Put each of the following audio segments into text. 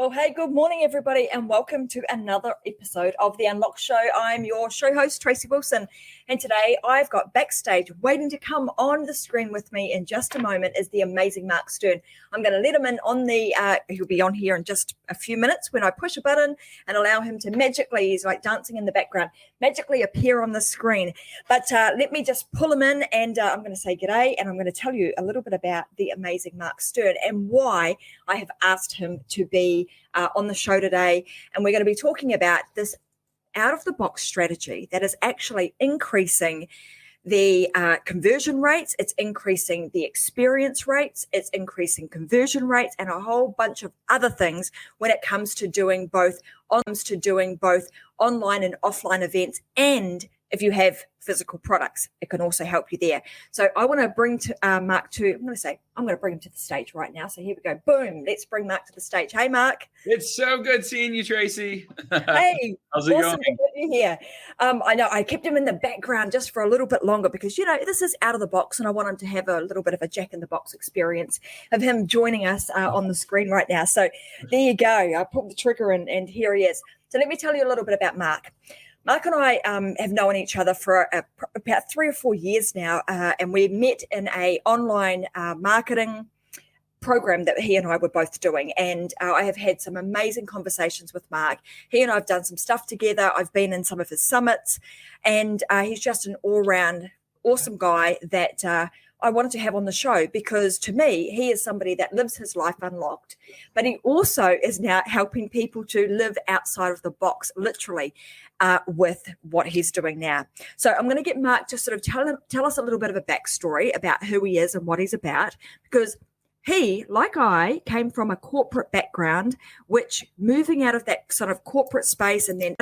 Well, hey, good morning, everybody, and welcome to another episode of The Unlock Show. I'm your show host, Tracy Wilson, and today I've got backstage waiting to come on the screen with me in just a moment is the amazing Mark Stern. I'm going to let him in on he'll be on here in just a few minutes when I push a button and allow him to magically, he's like dancing in the background, magically appear on the screen. But let me just pull him in and I'm going to say g'day, and I'm going to tell you a little bit about the amazing Mark Stern and why I have asked him to be on the show today. And we're going to be talking about this out-of-the-box strategy that is actually increasing the conversion rates, it's increasing the experience rates, it's increasing conversion rates, and a whole bunch of other things when it comes to doing both online and offline events. And if you have physical products, it can also help you there. So I want to bring to Mark I'm going to bring him to the stage right now. So here we go. Boom. Let's bring Mark to the stage. Hey, Mark. It's so good seeing you, Tracy. Hey, how's it awesome going? to have you here. I know I kept him in the background just for a little bit longer because, this is out of the box and I want him to have a little bit of a Jack in the Box experience of him joining us on the screen right now. So there you go. I pulled the trigger and here he is. So let me tell you a little bit about Mark. Mark and I have known each other for about 3 or 4 years now, and we met in an online marketing program that he and I were both doing. And I have had some amazing conversations with Mark. He and I have done some stuff together. I've been in some of his summits, and he's just an all-round awesome guy that I wanted to have on the show because to me, he is somebody that lives his life unlocked, but he also is now helping people to live outside of the box, literally, with what he's doing now. So I'm going to get Mark to sort of tell us a little bit of a backstory about who he is and what he's about, because he, like I, came from a corporate background, which moving out of that sort of corporate space and then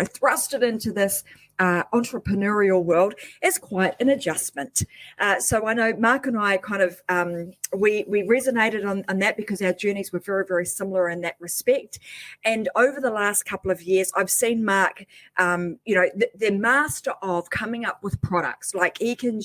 thrust it into this entrepreneurial world is quite an adjustment. So I know Mark and I kind of, we resonated on that because our journeys were very, very similar in that respect. And over the last couple of years, I've seen Mark, the master of coming up with products. Like he can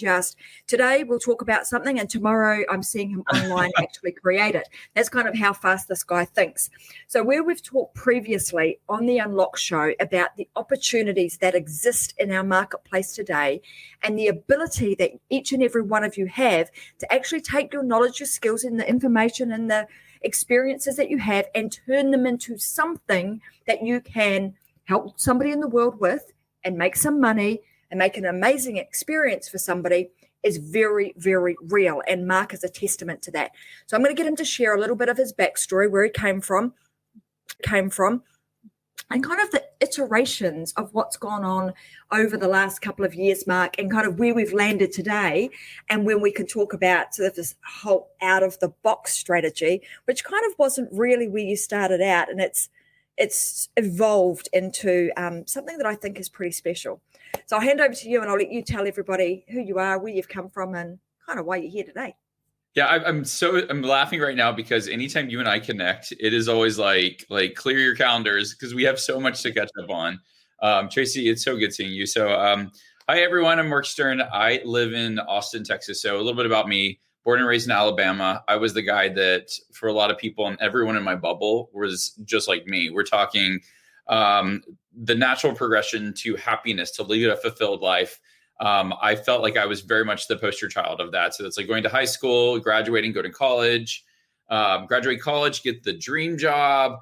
today we'll talk about something and tomorrow I'm seeing him online actually create it. That's kind of how fast this guy thinks. So where we've talked previously on the Unlock Show about the opportunities that exist in our marketplace today and the ability that each and every one of you have to actually take your knowledge, your skills and the information and the experiences that you have and turn them into something that you can help somebody in the world with and make some money and make an amazing experience for somebody is very, very real. And Mark is a testament to that. So I'm going to get him to share a little bit of his backstory, where he came from, and kind of the iterations of what's gone on over the last couple of years, Mark, and kind of where we've landed today, and when we can talk about sort of this whole out-of-the-box strategy, which kind of wasn't really where you started out, and it's evolved into something that I think is pretty special. So I'll hand over to you, and I'll let you tell everybody who you are, where you've come from, and kind of why you're here today. Yeah, I'm laughing right now because anytime you and I connect, it is always like clear your calendars because we have so much to catch up on. Tracy, it's so good seeing you. So hi, everyone. I'm Mark Stern. I live in Austin, Texas. So a little bit about me. Born and raised in Alabama. I was the guy that for a lot of people and everyone in my bubble was just like me. We're talking the natural progression to happiness, to lead a fulfilled life. I felt like I was very much the poster child of that. So it's like going to high school, graduating, go to college, graduate college, get the dream job.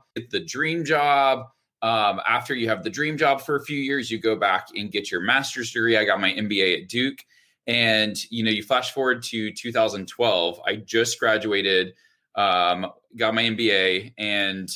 After you have the dream job for a few years, you go back and get your master's degree. I got my MBA at Duke. And, you flash forward to 2012, I just graduated, got my MBA and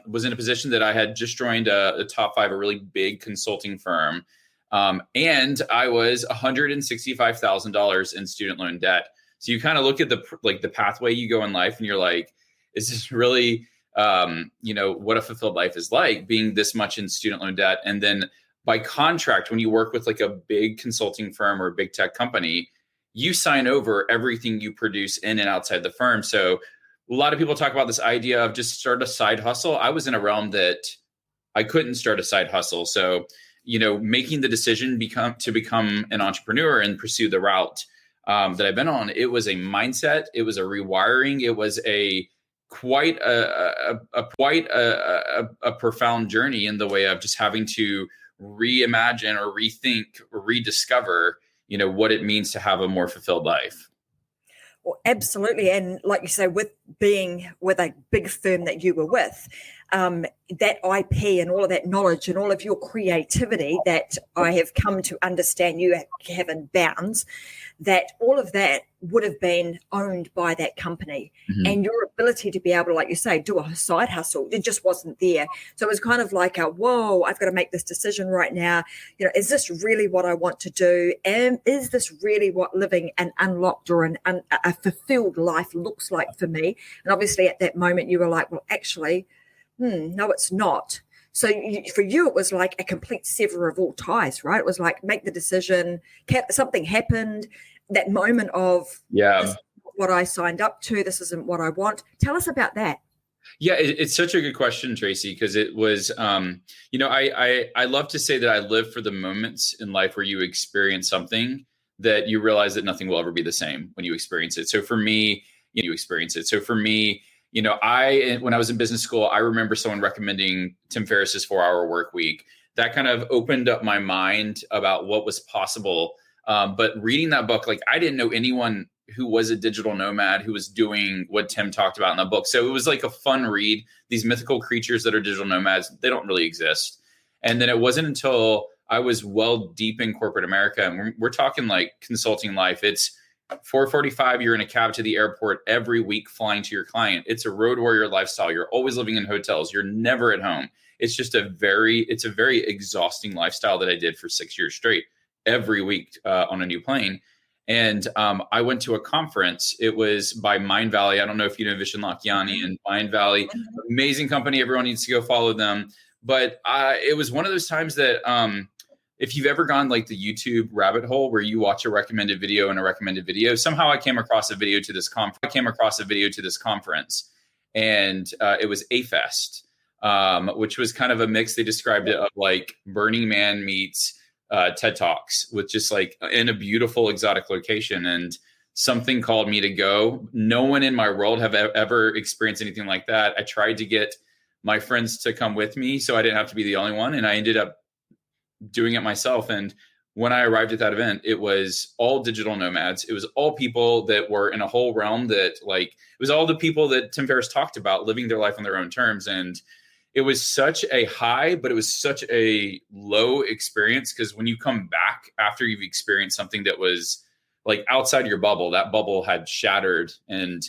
was in a position that I had just joined a top 5, a really big consulting firm. And I was $165,000 in student loan debt. So you kind of look at the pathway you go in life and you're like, is this really, what a fulfilled life is like being this much in student loan debt? And then by contract, when you work with like a big consulting firm or a big tech company, you sign over everything you produce in and outside the firm. So a lot of people talk about this idea of just start a side hustle. I was in a realm that I couldn't start a side hustle. So making the decision to become an entrepreneur and pursue the route that I've been on, it was a mindset. It was a rewiring. It was a quite a profound journey in the way of just having to reimagine or rethink or rediscover, what it means to have a more fulfilled life. Well, absolutely. And like you say, with being with a big firm that you were with, that IP and all of that knowledge and all of your creativity that I have come to understand you have in bounds, that all of that would have been owned by that company. Mm-hmm. And your ability to be able to, like you say, do a side hustle, it just wasn't there. So it was kind of like whoa, I've got to make this decision right now. Is this really what I want to do? And is this really what living an unlocked or a fulfilled life looks like for me? And obviously at that moment you were like, well, actually, no, it's not. So for you, it was like a complete sever of all ties, right? It was like, make the decision, something happened, that moment of, this isn't what I signed up to, this isn't what I want. Tell us about that. Yeah, it's such a good question, Tracy, because it was, I love to say that I live for the moments in life where you experience something that you realize that nothing will ever be the same when you experience it. So for me, when I was in business school, I remember someone recommending Tim Ferriss's 4-Hour Work Week. That kind of opened up my mind about what was possible. But reading that book, like I didn't know anyone who was a digital nomad who was doing what Tim talked about in the book. So it was like a fun read. These mythical creatures that are digital nomads, they don't really exist. And then it wasn't until I was well deep in corporate America, and we're talking like consulting life. It's 4:45, you're in a cab to the airport every week flying to your client. It's a road warrior lifestyle. You're always living in hotels. You're never at home. It's just a very exhausting lifestyle that I did for 6 years straight, every week on a new plane. And I went to a conference. It was by Mind Valley. I don't know if you know Vishen Lakhiani and Mind Valley. Amazing company. Everyone needs to go follow them. But it was one of those times that if you've ever gone like the YouTube rabbit hole where you watch a recommended video and a recommended video, somehow I came across a video to this conference, and it was A-Fest, which was kind of a mix. They described it of like Burning Man meets TED Talks, with just like in a beautiful exotic location. And something called me to go. No one in my world have ever experienced anything like that. I tried to get my friends to come with me so I didn't have to be the only one, and I ended up doing it myself. And when I arrived at that event, it was all digital nomads. It was all people that were in a whole realm that, like, it was all the people that Tim Ferriss talked about, living their life on their own terms. And it was such a high, but it was such a low experience, because when you come back after you've experienced something that was like outside your bubble, that bubble had shattered, and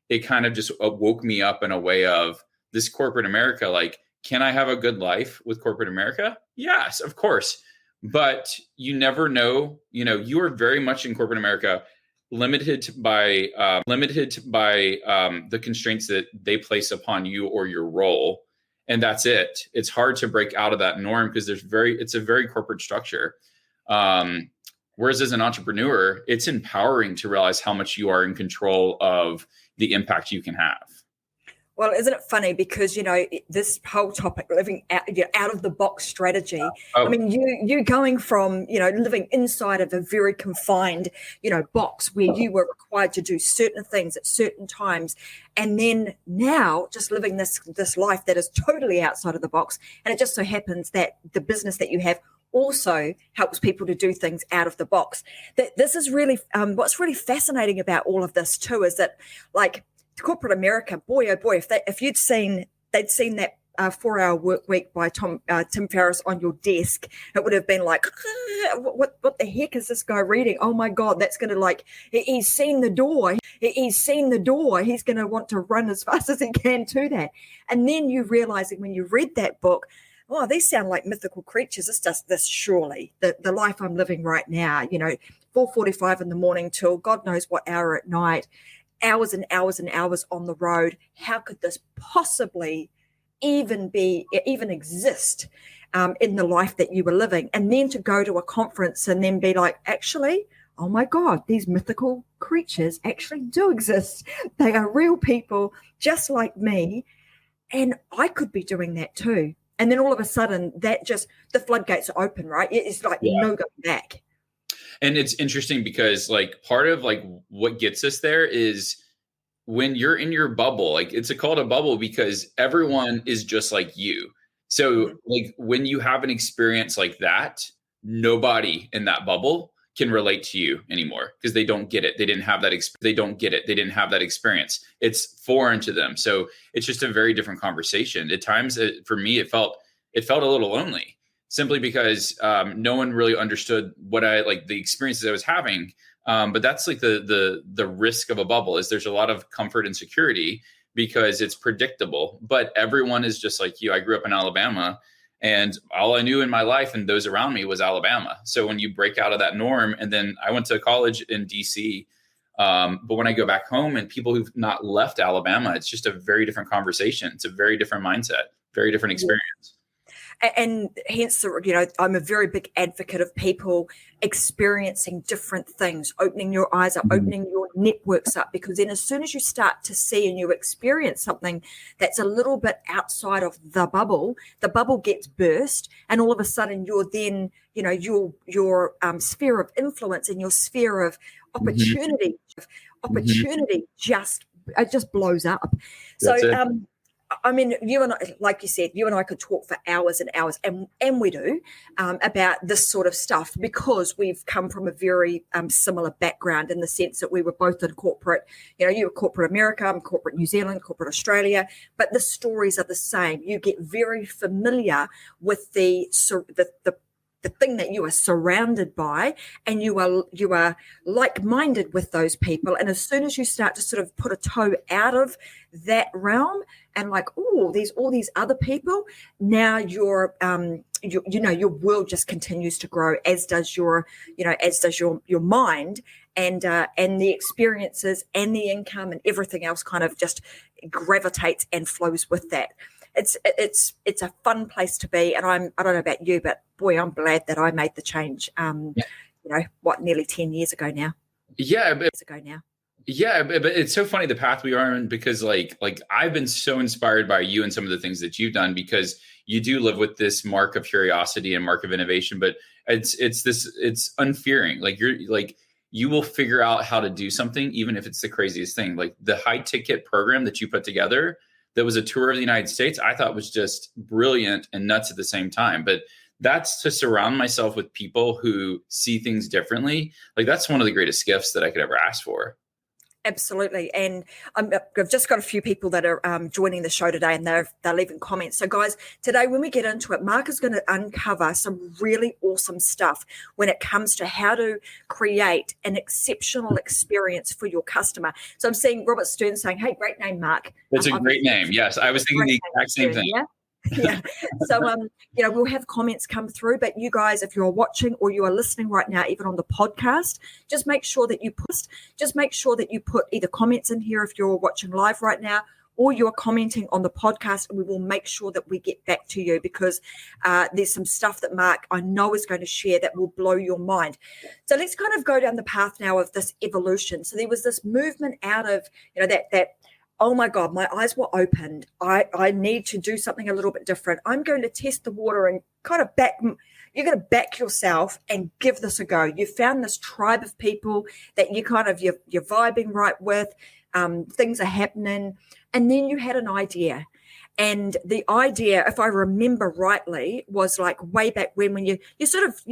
it kind of just woke me up in a way of this corporate America. Like, can I have a good life with corporate America? Yes, of course. But you never know, you are very much in corporate America, limited by the constraints that they place upon you or your role. And that's it. It's hard to break out of that norm because it's a very corporate structure. Whereas as an entrepreneur, it's empowering to realize how much you are in control of the impact you can have. Well, isn't it funny? Because, this whole topic, living out of the box strategy. I mean, you going from, living inside of a very confined, box where you were required to do certain things at certain times. And then now just living this life that is totally outside of the box. And it just so happens that the business that you have also helps people to do things out of the box. That this is really what's really fascinating about all of this too, is that, like, corporate America, boy, oh boy, if they'd seen that 4-Hour Work Week by Tim Ferriss on your desk, it would have been like, what the heck is this guy reading? Oh my God, that's going to, he's seen the door. He's going to want to run as fast as he can to that. And then you realize that when you read that book, oh, these sound like mythical creatures. It's just this, surely the life I'm living right now, 4:45 in the morning till God knows what hour at night, hours and hours and hours on the road. How could this possibly even exist in the life that you were living? And then to go to a conference and then be like, actually, oh my God, these mythical creatures actually do exist. They are real people just like me. And I could be doing that too. And then all of a sudden that just, the floodgates are open, right? It's like no going back. And it's interesting because, like, part of like what gets us there is when you're in your bubble, like it's called a bubble because everyone is just like you. So like when you have an experience like that, nobody in that bubble can relate to you anymore because they don't get it. They didn't have that. They don't get it. They didn't have that experience. It's foreign to them. So it's just a very different conversation. At times, for me, it felt a little lonely, simply because no one really understood what the experiences I was having. But that's like the risk of a bubble is there's a lot of comfort and security because it's predictable. But everyone is just like you. I grew up in Alabama. And all I knew in my life and those around me was Alabama. So when you break out of that norm, and then I went to college in DC, but when I go back home and people who've not left Alabama, it's just a very different conversation. It's a very different mindset, very different experience. And hence, I'm a very big advocate of people experiencing different things, opening your eyes up, opening your networks up, because then as soon as you start to see and you experience something that's a little bit outside of the bubble gets burst, and all of a sudden you're then, your sphere of influence and your sphere of opportunity just blows up. I mean, you and I, like you said, you and I could talk for hours and hours, and we do, about this sort of stuff because we've come from a very similar background in the sense that we were both in corporate. You were corporate America, I'm corporate New Zealand, corporate Australia, but the stories are the same. You get very familiar with the thing that you are surrounded by, and you are like-minded with those people. And as soon as you start to sort of put a toe out of that realm and like, oh, there's all these other people, now your world just continues to grow, as does your mind, and the experiences and the income and everything else kind of just gravitates and flows with that. It's a fun place to be, and I don't know about you, but boy, I'm glad that I made the change. Nearly 10 years ago now. Yeah, but it's so funny the path we are in, because like I've been so inspired by you and some of the things that you've done, because you do live with this mark of curiosity and mark of innovation, but it's unfearing. Like you will figure out how to do something, even if it's the craziest thing. Like the high ticket program that you put together, that was a tour of the United States, I thought was just brilliant and nuts at the same time. But that's to surround myself with people who see things differently. Like that's one of the greatest gifts that I could ever ask for. Absolutely. And I've just got a few people that are joining the show today, and they're leaving comments. So guys, today when we get into it, Mark is going to uncover some really awesome stuff when it comes to how to create an exceptional experience for your customer. So I'm seeing Robert Stern saying, hey, great name, Mark. That's a great name. Yes, I was thinking the exact same thing. Yeah. Yeah. So, we'll have comments come through, but you guys, if you're watching or you are listening right now, even on the podcast, just make sure that you put either comments in here if you're watching live right now, or you're commenting on the podcast, and we will make sure that we get back to you, because there's some stuff that Mark, I know, is going to share that will blow your mind. So let's kind of go down the path now of this evolution. So there was this movement out of, that oh my God, my eyes were opened. I need to do something a little bit different. I'm going to test the water and kind of you're going to back yourself and give this a go. You found this tribe of people that you're vibing right with. Things are happening. And then you had an idea. And the idea, if I remember rightly, was like way back when you're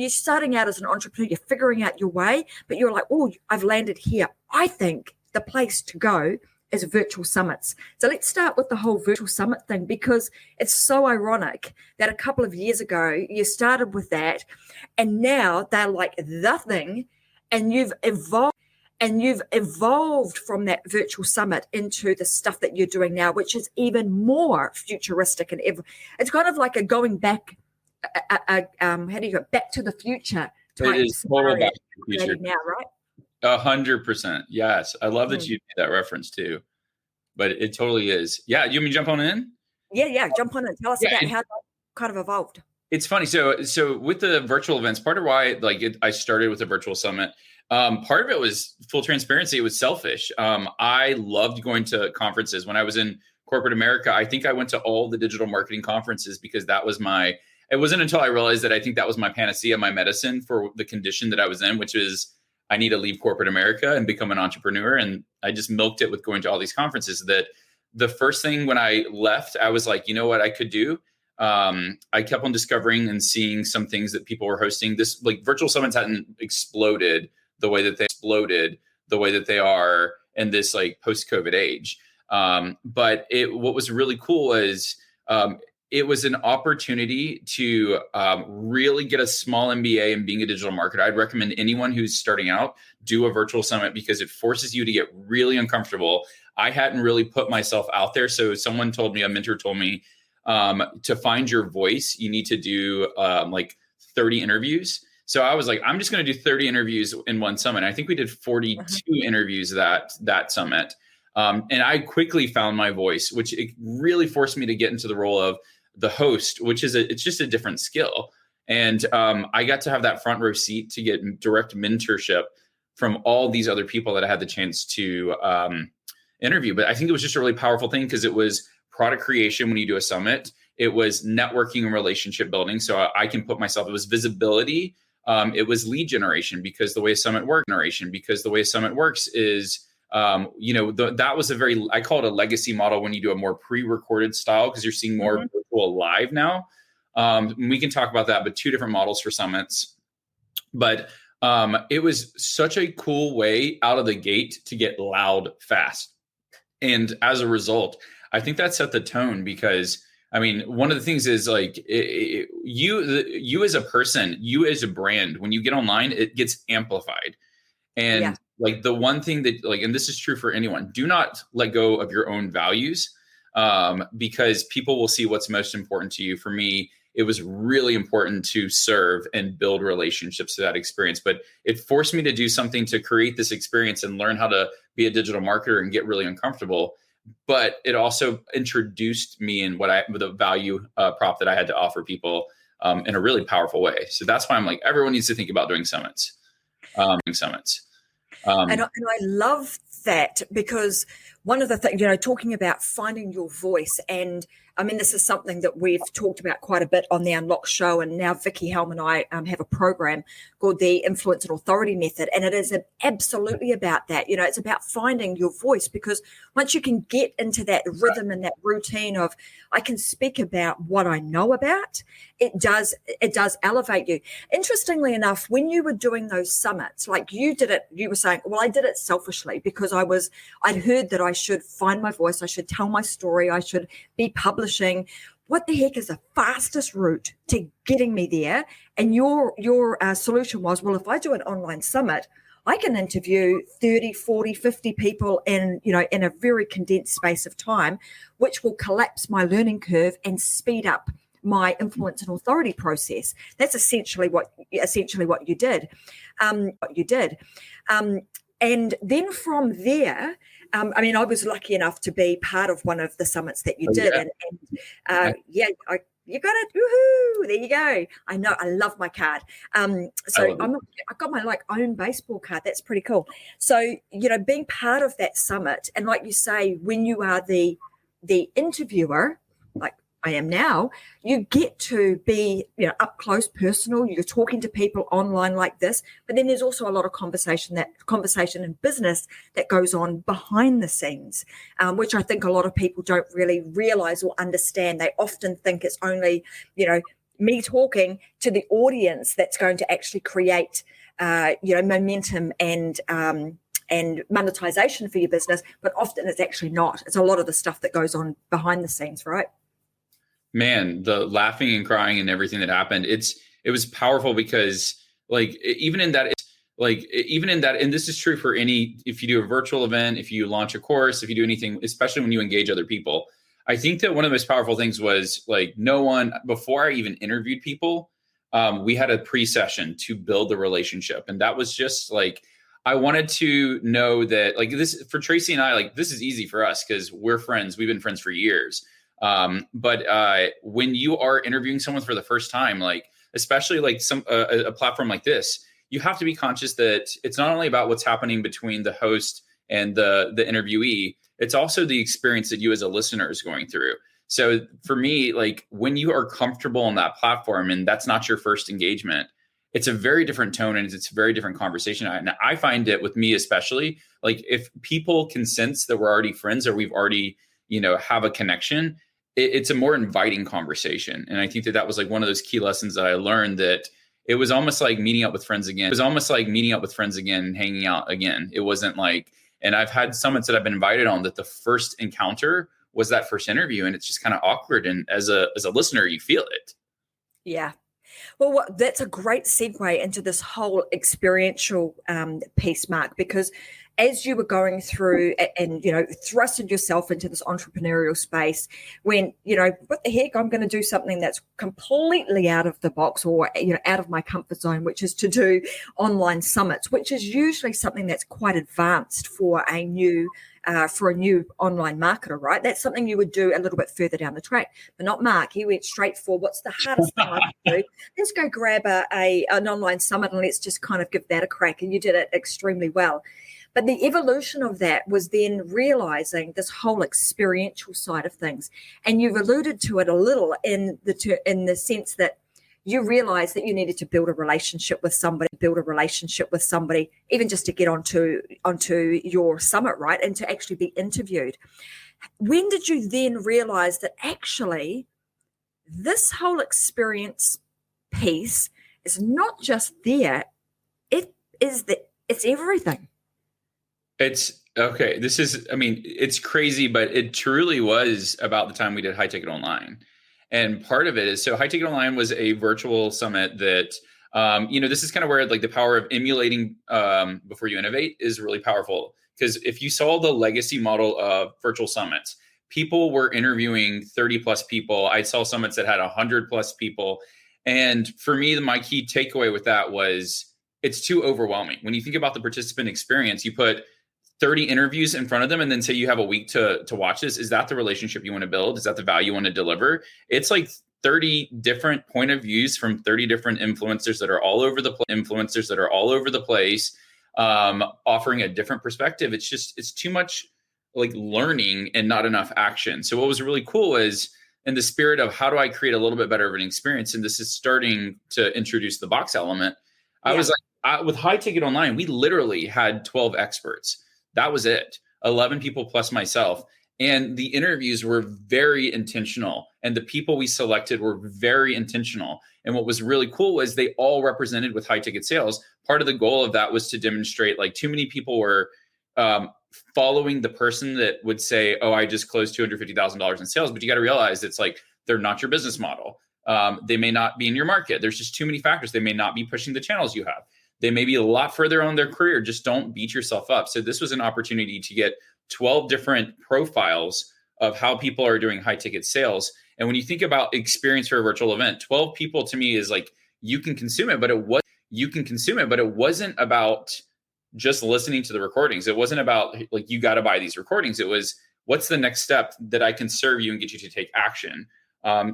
starting out as an entrepreneur, you're figuring out your way, but you're like, oh, I've landed here. I think the place to go is virtual summits. So let's start with the whole virtual summit thing, because it's so ironic that a couple of years ago you started with that, and now they're like the thing, and you've evolved from that virtual summit into the stuff that you're doing now, which is even more futuristic and it's kind of like a going back, how do you go, back to the future type. It is total back to the future now, right? 100%. Yes. I love that you made that reference too, but it totally is. Yeah. You mean jump on in? Yeah. Jump on in. Tell us about how that kind of evolved. It's funny. So with the virtual events, part of why I started with a virtual summit, part of it was full transparency. It was selfish. I loved going to conferences when I was in corporate America. I think I went to all the digital marketing conferences because that was it wasn't until I realized that I think that was my panacea, my medicine for the condition that I was in, which is I need to leave corporate America and become an entrepreneur. And I just milked it with going to all these conferences. That the first thing when I left, I was like, you know what I could do? I kept on discovering and seeing some things that people were hosting. This like virtual summits hadn't exploded the way that they are in this like post-COVID age. But what was really cool was it was an opportunity to really get a small MBA in being a digital marketer. I'd recommend anyone who's starting out do a virtual summit because it forces you to get really uncomfortable. I hadn't really put myself out there. So a mentor told me, to find your voice, you need to do like 30 interviews. So I was like, I'm just going to do 30 interviews in one summit. I think we did 42 interviews that summit. And I quickly found my voice, which it really forced me to get into the role of the host, which is it's just a different skill. And I got to have that front row seat to get direct mentorship from all these other people that I had the chance to interview. But I think it was just a really powerful thing because it was product creation when you do a summit. It was networking and relationship building. So I can put myself, it was visibility. It was lead generation because the way a summit works is, that was I call it a legacy model when you do a more pre-recorded style because you're seeing more virtual live now. We can talk about that, but 2 different models for summits. But it was such a cool way out of the gate to get loud fast. And as a result, I think that set the tone because, I mean, one of the things is like you as a person, you as a brand, when you get online, it gets amplified. And like the one thing that like, and this is true for anyone, do not let go of your own values because people will see what's most important to you. For me, it was really important to serve and build relationships to that experience, but it forced me to do something to create this experience and learn how to be a digital marketer and get really uncomfortable. But it also introduced me in the value prop that I had to offer people in a really powerful way. So that's why I'm like, everyone needs to think about doing summits. And I love that because one of the things, talking about finding your voice, and I mean, this is something that we've talked about quite a bit on the Unlock show. And now Vicky Helm and I have a program called the Influence and Authority Method. And it is absolutely about that. It's about finding your voice because once you can get into that rhythm and that routine of, I can speak about what I know about, it does elevate you. Interestingly enough, when you were doing those summits, like you did it, you were saying, well, I did it selfishly because I'd heard that I should find my voice. I should tell my story. I should be publishing. What the heck is the fastest route to getting me there? And your solution was, well, if I do an online summit, I can interview 30, 40, 50 people in a very condensed space of time, which will collapse my learning curve and speed up my influence and authority process. That's essentially what you did. And then from there, I was lucky enough to be part of one of the summits that you did. You got it. Woohoo! There you go. I know. I love my card. I got my own baseball card. That's pretty cool. So, being part of that summit, and like you say, when you are the interviewer, like I am now, you get to be, up close, personal. You're talking to people online like this, but then there's also a lot of conversation in business that goes on behind the scenes, which I think a lot of people don't really realize or understand. They often think it's only, me talking to the audience that's going to actually create, momentum and monetization for your business, but often it's actually not. It's a lot of the stuff that goes on behind the scenes, right? Man, the laughing and crying and everything that happened, it was powerful because even in that, and this is true for if you do a virtual event, if you launch a course, if you do anything, especially when you engage other people, I think that one of the most powerful things was before I even interviewed people, we had a pre-session to build the relationship. And that was just I wanted to know that this for Tracy and I, this is easy for us because we're friends. We've been friends for years. But when you are interviewing someone for the first time, especially a platform like this, you have to be conscious that it's not only about what's happening between the host and the interviewee, it's also the experience that you as a listener is going through. So for me, when you are comfortable on that platform and that's not your first engagement, it's a very different tone and it's a very different conversation. And I find it with me, especially, like if people can sense that we're already friends or we've already, have a connection, it's a more inviting conversation. And I think that was like one of those key lessons that I learned, that it was almost like meeting up with friends again. It was almost like meeting up with friends again and hanging out again. It wasn't like, and I've had summits that I've been invited on that the first encounter was that first interview, and it's just kind of awkward. And as a listener, you feel it. Yeah. Well, that's a great segue into this whole experiential piece, Mark, because as you were going through and, thrusted yourself into this entrepreneurial space, when, what the heck, I'm going to do something that's completely out of the box or, out of my comfort zone, which is to do online summits, which is usually something that's quite advanced for a new online marketer, right? That's something you would do a little bit further down the track, but not Mark. He went straight for what's the hardest thing I can do. Let's go grab an online summit and let's just kind of give that a crack. And you did it extremely well. But the evolution of that was then realizing this whole experiential side of things. And you've alluded to it a little in the sense that you realized that you needed to build a relationship with somebody, even just to get onto your summit, right? And to actually be interviewed. When did you then realize that actually this whole experience piece is not just there, it's everything? It's okay. It's crazy, but it truly was about the time we did High Ticket Online. And part of it is, so High Ticket Online was a virtual summit that, this is kind of where like the power of emulating before you innovate is really powerful. Because if you saw the legacy model of virtual summits, people were interviewing 30 plus people. I saw summits that had 100 plus people. And for me, my key takeaway with that was it's too overwhelming. When you think about the participant experience, you put 30 interviews in front of them and then say you have a week to watch this. Is that the relationship you want to build? Is that the value you want to deliver? It's like 30 different point of views from 30 different influencers that are all over the place, offering a different perspective. It's too much like learning and not enough action. So what was really cool is, in the spirit of how do I create a little bit better of an experience, and this is starting to introduce the box element, I was like, with High Ticket Online, we literally had 12 experts. That was it. 11 people plus myself. And the interviews were very intentional. And the people we selected were very intentional. And what was really cool was they all represented with high ticket sales. Part of the goal of that was to demonstrate, like, too many people were following the person that would say, oh, I just closed $250,000 in sales. But you got to realize it's like, they're not your business model. They may not be in your market. There's just too many factors. They may not be pushing the channels you have. They may be a lot further on their career. Just don't beat yourself up. So this was an opportunity to get 12 different profiles of how people are doing high ticket sales. And when you think about experience for a virtual event, 12 people to me is like, you can consume it, but it wasn't about just listening to the recordings. It wasn't about like, you got to buy these recordings. It was, what's the next step that I can serve you and get you to take action?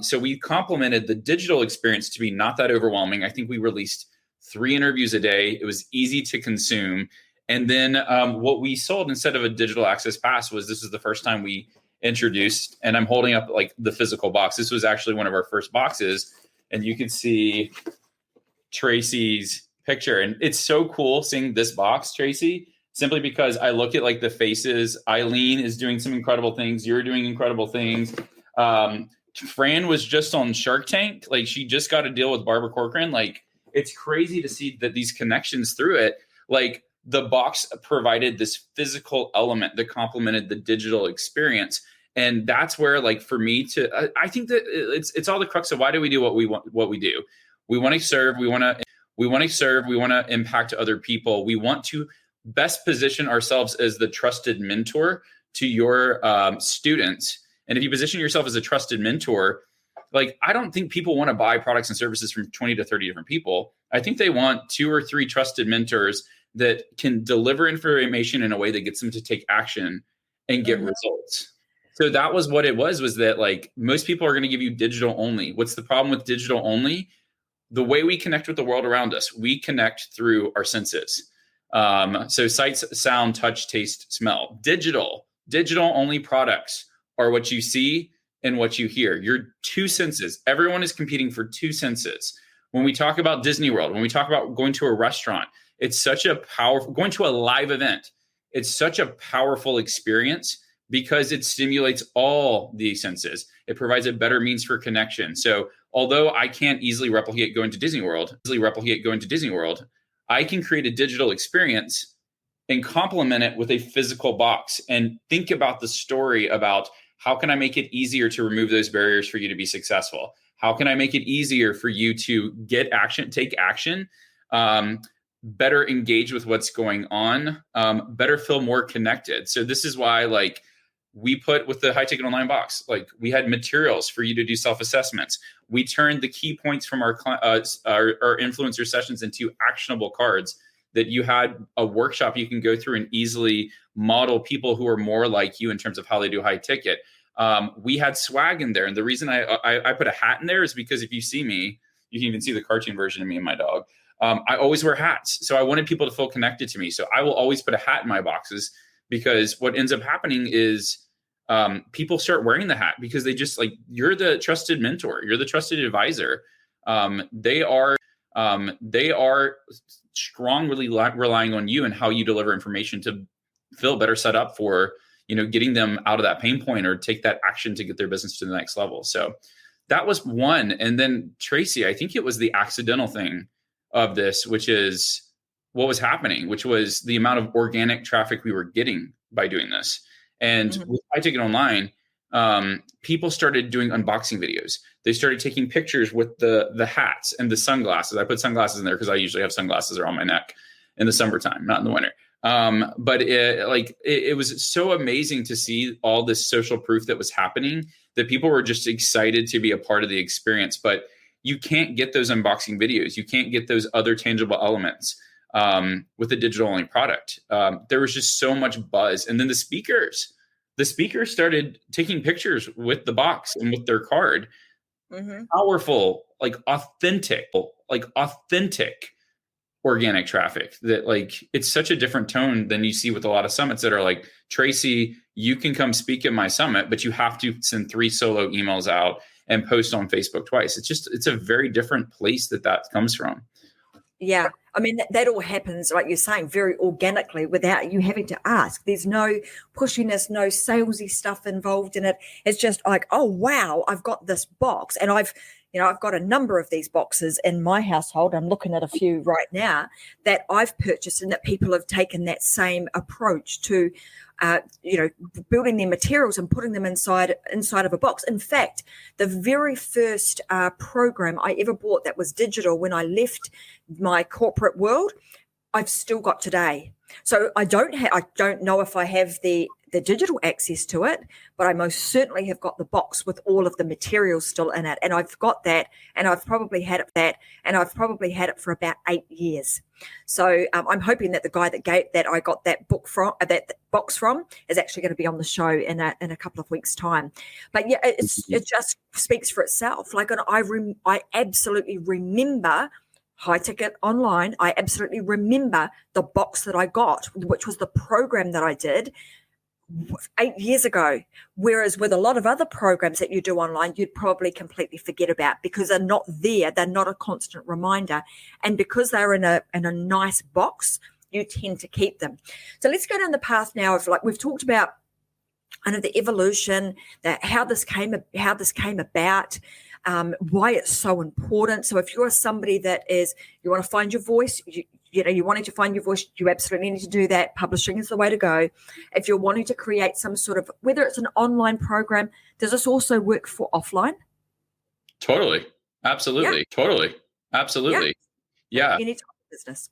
So we complemented the digital experience to be not that overwhelming. I think we released 3 interviews a day. It was easy to consume. And then what we sold instead of a digital access pass was, this is the first time we introduced, and I'm holding up like the physical box. This was actually one of our first boxes. And you can see Tracy's picture. And it's so cool seeing this box, Tracy, simply because I look at like the faces. Eileen is doing some incredible things. You're doing incredible things. Fran was just on Shark Tank. Like, she just got a deal with Barbara Corcoran. Like, it's crazy to see that these connections through it. Like, the box provided this physical element that complemented the digital experience. And that's where, like, for me to, I think that it's all the crux of why do we do what we do. We want to serve, we want to impact other people. We want to best position ourselves as the trusted mentor to your students. And if you position yourself as a trusted mentor, like, I don't think people want to buy products and services from 20 to 30 different people. I think they want 2 or 3 trusted mentors that can deliver information in a way that gets them to take action and get results. So that was what it was that, like, most people are going to give you digital only. What's the problem with digital only? The way we connect with the world around us, we connect through our senses. So sight, sound, touch, taste, smell. Digital only products are what you see and what you hear. Your 2 senses. Everyone is competing for 2 senses. When we talk about Disney World, when we talk about going to a restaurant, it's such a powerful, going to a live event, it's such a powerful experience because it stimulates all the senses. It provides a better means for connection. So although I can't easily replicate going to Disney World, I can create a digital experience and complement it with a physical box and think about the story about how can I make it easier to remove those barriers for you to be successful? How can I make it easier for you to get action, take action, better engage with what's going on, better feel more connected? So this is why, like, we put with the high ticket online box, like we had materials for you to do self-assessments. We turned the key points from our influencer sessions into actionable cards that you had a workshop you can go through and easily model people who are more like you in terms of how they do high ticket. We had swag in there. And the reason I put a hat in there is because if you see me, you can even see the cartoon version of me and my dog. I always wear hats. So I wanted people to feel connected to me. So I will always put a hat in my boxes, because what ends up happening is people start wearing the hat because they just like, you're the trusted mentor, you're the trusted advisor. They are strongly relying on you and how you deliver information to feel better set up for, getting them out of that pain point or take that action to get their business to the next level. So that was one. And then Tracy, I think it was the accidental thing of this, which is what was happening, which was the amount of organic traffic we were getting by doing this. And with high ticket online, people started doing unboxing videos. They started taking pictures with the hats and the sunglasses. I put sunglasses in there because I usually have sunglasses around my neck in the summertime, not in the winter. But it was so amazing to see all this social proof that was happening, that people were just excited to be a part of the experience. But you can't get those unboxing videos. You can't get those other tangible elements with a digital only product. There was just so much buzz. And then the speakers started taking pictures with the box and with their card. Powerful, authentic organic traffic that, like, it's such a different tone than you see with a lot of summits that are like, Tracy, you can come speak at my summit, but you have to send 3 solo emails out and post on Facebook twice. It's a very different place that comes from. Yeah. I mean, that all happens, like you're saying, very organically without you having to ask. There's no pushiness, no salesy stuff involved in it. It's just like, oh, wow, I've got this box, and I've got a number of these boxes in my household. I'm looking at a few right now that I've purchased, and that people have taken that same approach to, building their materials and putting them inside of a box. In fact, the very first program I ever bought that was digital when I left my corporate world, I've still got today. So I don't know if I have the digital access to it, but I most certainly have got the box with all of the materials still in it. And I've got that, and I've probably had it for about 8 years. So I'm hoping that the guy that I got that box from is actually going to be on the show in a couple of weeks' time. But yeah, it just speaks for itself. Like, I absolutely remember high ticket online. I absolutely remember the box that I got, which was the program that I did 8 years ago. Whereas with a lot of other programs that you do online, you'd probably completely forget about, because they're not there. They're not a constant reminder. And because they're in a nice box, you tend to keep them. So let's go down the path now of, like, we've talked about kind of the evolution, how this came about, why it's so important. So if you're somebody that you want to find your voice, you're wanting to find your voice, you absolutely need to do that. Publishing is the way to go. If you're wanting to create some sort of, whether it's an online program, does this also work for offline? Totally. Absolutely. Yeah. Totally. Absolutely. Yeah. You need to run business.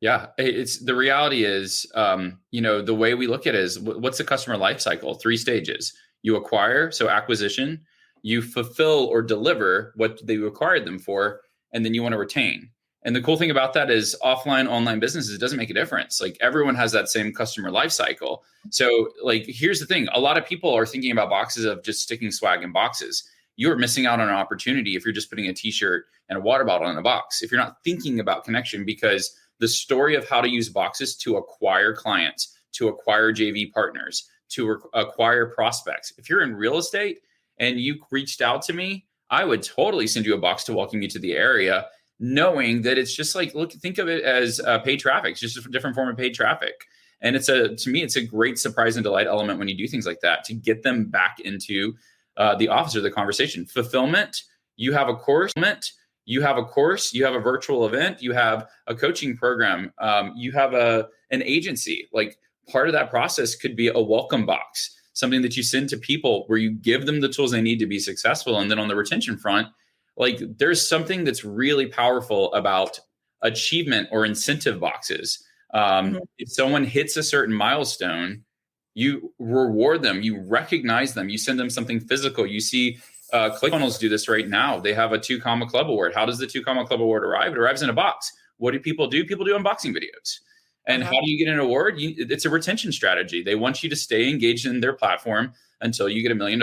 Yeah. It's the reality is, the way we look at it is, what's the customer life cycle? 3 stages. You acquire, so acquisition, you fulfill or deliver what they acquired them for, and then you want to retain. And the cool thing about that is offline, online businesses, it doesn't make a difference. Like, everyone has that same customer life cycle. So, like, here's the thing. A lot of people are thinking about boxes of just sticking swag in boxes. You're missing out on an opportunity if you're just putting a t-shirt and a water bottle in a box, if you're not thinking about connection, because the story of how to use boxes to acquire clients, to acquire JV partners, to acquire prospects. If you're in real estate and you reached out to me, I would totally send you a box to welcome you to the area, knowing that it's just like, look, think of it as paid traffic. It's just a different form of paid traffic. And to me, it's a great surprise and delight element when you do things like that to get them back into the office or the conversation. Fulfillment, you have a course, you have a virtual event, you have a coaching program, you have an agency. Like, part of that process could be a welcome box, something that you send to people where you give them the tools they need to be successful. And then on the retention front, like, there's something that's really powerful about achievement or incentive boxes. If someone hits a certain milestone, you reward them, you recognize them, you send them something physical. You see ClickFunnels do this right now. They have a 2 Comma Club Award. How does the 2 Comma Club Award arrive? It arrives in a box. What do? People do unboxing videos. And how do you get an award? It's a retention strategy. They want you to stay engaged in their platform until you get $1 million,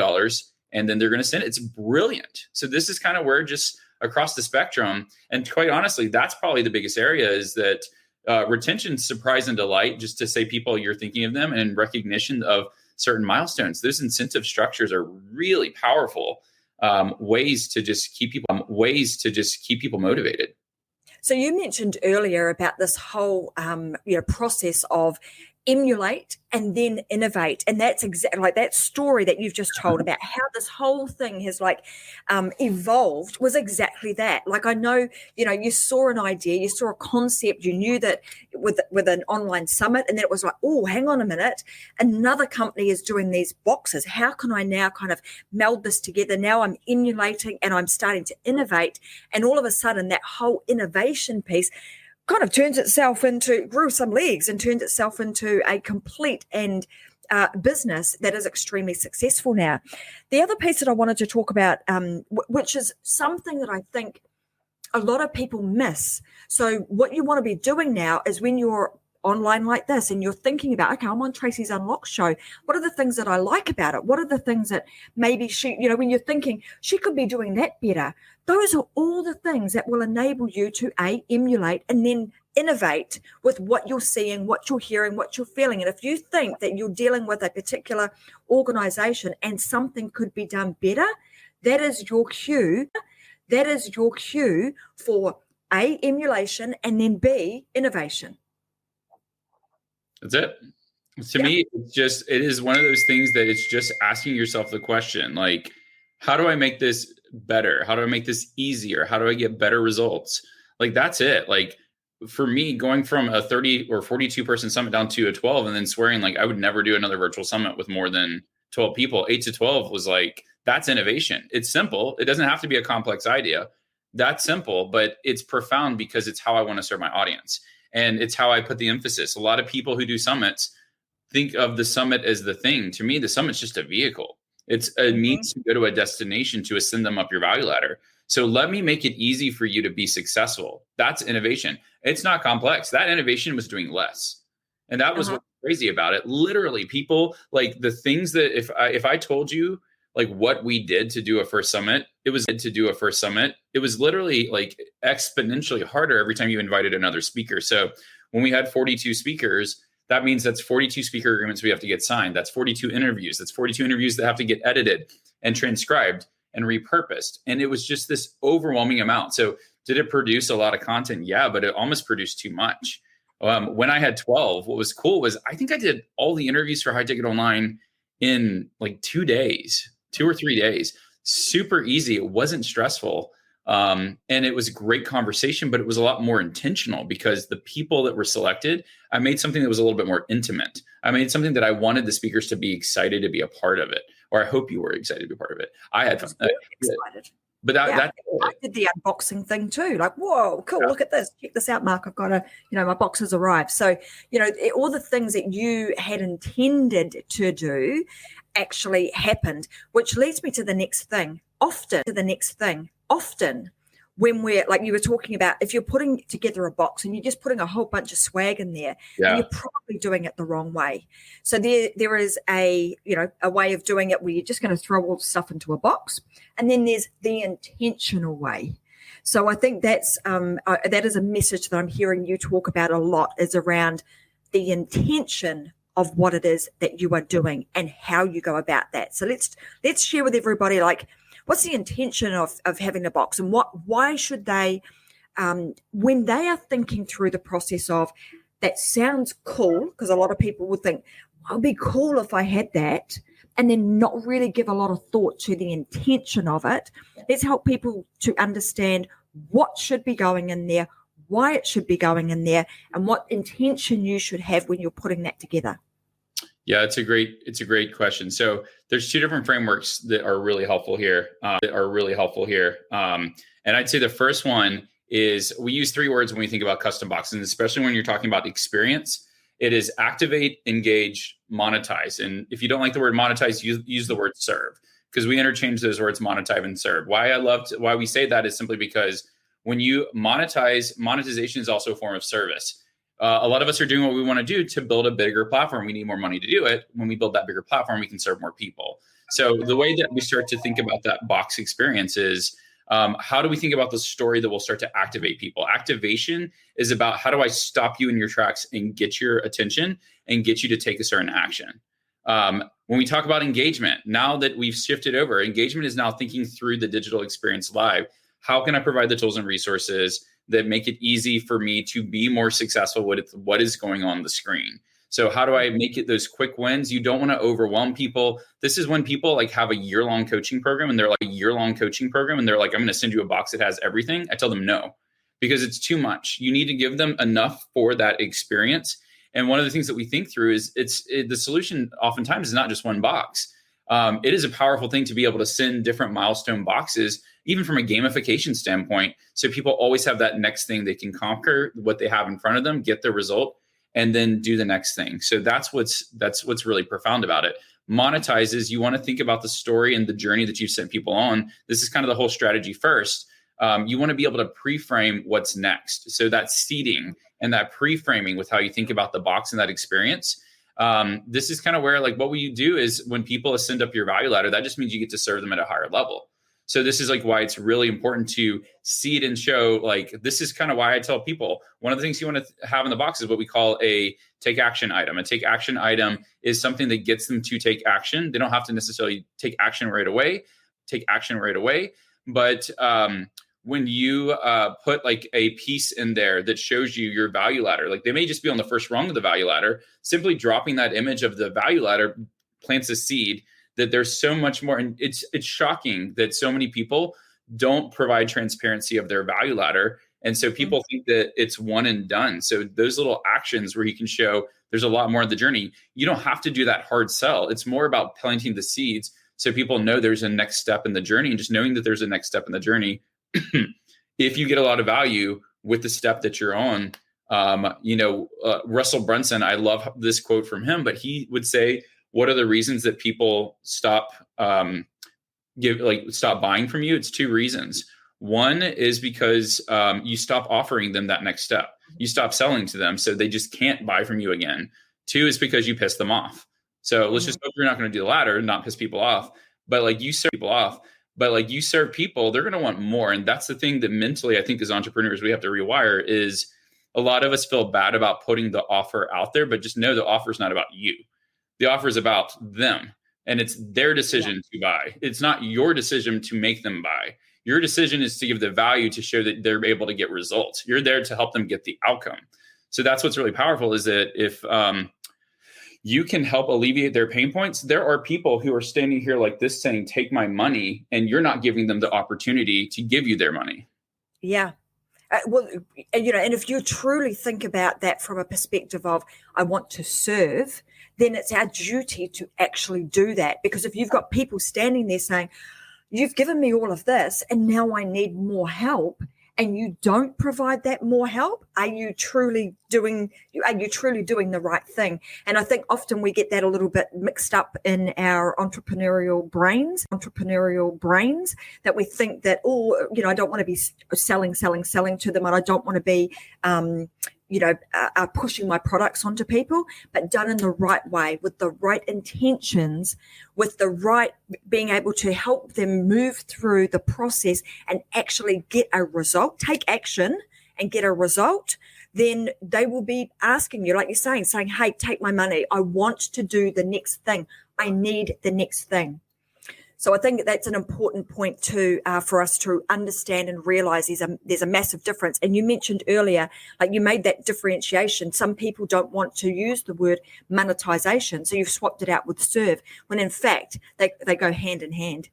and then they're going to send it. It's brilliant. So this is kind of where, just across the spectrum, and quite honestly, that's probably the biggest area, is that retention, surprise and delight, just to say people, you're thinking of them, and recognition of certain milestones. Those incentive structures are really powerful ways to just keep people motivated. So you mentioned earlier about this whole process of emulate and then innovate, and that's exactly like that story that you've just told about how this whole thing has evolved was exactly that. Like, I know, you saw an idea, you saw a concept, you knew that with an online summit, and then it was like, oh, hang on a minute, another company is doing these boxes. How can I now kind of meld this together? Now I'm emulating and I'm starting to innovate, and all of a sudden that whole innovation piece kind of grew some legs and turned itself into a complete and business that is extremely successful now. The other piece that I wanted to talk about, which is something that I think a lot of people miss. So what you want to be doing now is, when you're online like this and you're thinking about, okay, I'm on Tracy's Unlocked show, what are the things that I like about it? What are the things that maybe she, when you're thinking she could be doing that better? Those are all the things that will enable you to emulate and then innovate with what you're seeing, what you're hearing, what you're feeling. And if you think that you're dealing with a particular organization and something could be done better, that is your cue. That is your cue for A, emulation, and then B, innovation. That's it. To me, it is one of those things that it's just asking yourself the question, like, how do I make this better? How do I make this easier? How do I get better results? Like, that's it. Like, for me, going from a 30 or 42 person summit down to a 12, and then swearing like I would never do another virtual summit with more than 12 people, 8 to 12 was like, that's innovation. It's simple. It doesn't have to be a complex idea. That's simple, but it's profound because it's how I want to serve my audience. And it's how I put the emphasis. A lot of people who do summits think of the summit as the thing. To me, the summit's just a vehicle. It's a means to go to a destination to ascend them up your value ladder. So let me make it easy for you to be successful. That's innovation. It's not complex. That innovation was doing less. And that was what's crazy about it. Literally, people, like, the things that if I told you like what we did to do a first summit, it was literally like exponentially harder every time you invited another speaker. So when we had 42 speakers, that means that's 42 speaker agreements we have to get signed. That's 42 interviews. That's 42 interviews that have to get edited and transcribed and repurposed. And it was just this overwhelming amount. So did it produce a lot of content? Yeah, but it almost produced too much. When I had 12, what was cool was I think I did all the interviews for High Ticket Online in like 2 or 3 days. Super easy. It wasn't stressful. And it was a great conversation, but it was a lot more intentional because the people that were selected, I made something that was a little bit more intimate. I made something that I wanted the speakers to be excited to be a part of it, or I hope you were excited to be a part of it. I had fun. Excited. But I did the unboxing thing too. Like, whoa, cool, look at this. Check this out, Mark. I've got my box has arrived. So, all the things that you had intended to do actually happened, which leads me to the next thing. Often when we're, like you were talking about, if you're putting together a box and you're just putting a whole bunch of swag in there, then you're probably doing it the wrong way. So there is a way of doing it where you're just going to throw all the stuff into a box, and then there's the intentional way. So I think that is a message that I'm hearing you talk about a lot, is around the intention of what it is that you are doing and how you go about that. So let's share with everybody, like, what's the intention of having the box, and why should they, when they are thinking through the process of, that sounds cool, because a lot of people would think, well, it'd be cool if I had that, and then not really give a lot of thought to the intention of it. Let's help people to understand what should be going in there, why it should be going in there, and what intention you should have when you're putting that together. Yeah, it's a great question. So there's two different frameworks that are really helpful here. And I'd say the first one is, we use three words when we think about custom boxes, and especially when you're talking about experience. It is activate, engage, monetize. And if you don't like the word monetize, use the word serve, because we interchange those words, monetize and serve. Why we say that is simply because when you monetize, monetization is also a form of service. A lot of us are doing what we want to do to build a bigger platform. We need more money to do it. When we build that bigger platform, we can serve more people. So the way that we start to think about that box experience is, how do we think about the story that will start to activate people? Activation is about, how do I stop you in your tracks and get your attention and get you to take a certain action? When we talk about engagement, now that we've shifted over, engagement is now thinking through the digital experience live. How can I provide the tools and resources that make it easy for me to be more successful with what is going on the screen? So how do I make it those quick wins? You don't want to overwhelm people. This is when people like have a year-long coaching program and they're like, I'm going to send you a box that has everything. I tell them no, because it's too much. You need to give them enough for that experience. And one of the things that we think through is the solution oftentimes is not just one box. It is a powerful thing to be able to send different milestone boxes, even from a gamification standpoint. So people always have that next thing they can conquer, what they have in front of them, get the result, and then do the next thing. So that's what's really profound about it. Monetizes, you want to think about the story and the journey that you've sent people on. This is kind of the whole strategy first. You want to be able to pre-frame what's next. So that seeding and that pre-framing with how you think about the box and that experience. This is kind of where, like, what will you do is when people ascend up your value ladder, that just means you get to serve them at a higher level. So this is like why it's really important to seed and show. Like, this is kind of why I tell people, one of the things you want to have in the box is what we call a take action item. A take action item is something that gets them to take action. They don't have to necessarily take action right away, but when you put like a piece in there that shows you your value ladder, like they may just be on the first rung of the value ladder, simply dropping that image of the value ladder plants a seed that there's so much more. And it's shocking that so many people don't provide transparency of their value ladder. And so people think that it's one and done. So those little actions where you can show there's a lot more of the journey, you don't have to do that hard sell. It's more about planting the seeds so people know there's a next step in the journey, and just knowing that there's a next step in the journey. If you get a lot of value with the step that you're on, Russell Brunson, I love this quote from him, but he would say, what are the reasons that people stop buying from you? It's two reasons. One is because you stop offering them that next step. You stop selling to them, so they just can't buy from you again. Two is because you piss them off. So let's just hope you're not going to do the latter, not piss people off, but like you serve people off. But like you serve people, they're going to want more. And that's the thing that mentally, I think as entrepreneurs, we have to rewire is a lot of us feel bad about putting the offer out there, but just know the offer is not about you. The offer is about them, and it's their decision to buy. It's not your decision to make them buy. Your decision is to give the value to show that they're able to get results. You're there to help them get the outcome. So that's what's really powerful is that if you can help alleviate their pain points, there are people who are standing here like this saying, take my money, and you're not giving them the opportunity to give you their money. Yeah. And if you truly think about that from a perspective of, I want to serve, then it's our duty to actually do that. Because if you've got people standing there saying, you've given me all of this and now I need more help, and you don't provide that more help, are you truly doing the right thing? And I think often we get that a little bit mixed up in our entrepreneurial brains, that we think that, I don't want to be selling to them, and I don't want to be, pushing my products onto people, but done in the right way, with the right intentions, with the right being able to help them move through the process and actually get a result, take action and get a result, then they will be asking you, like you're saying, hey, take my money. I want to do the next thing. I need the next thing. So I think that's an important point too, for us to understand and realize there's a massive difference. And you mentioned earlier, like you made that differentiation. Some people don't want to use the word monetization, so you've swapped it out with serve, when in fact they go hand in hand.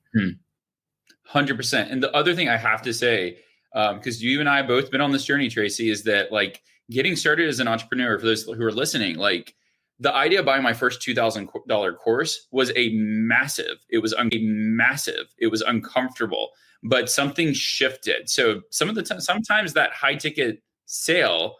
100%. And the other thing I have to say, because you and I have both been on this journey, Tracy, is that like getting started as an entrepreneur, for those who are listening, like the idea of buying my first $2,000 course was it was uncomfortable, but something shifted. So sometimes that high ticket sale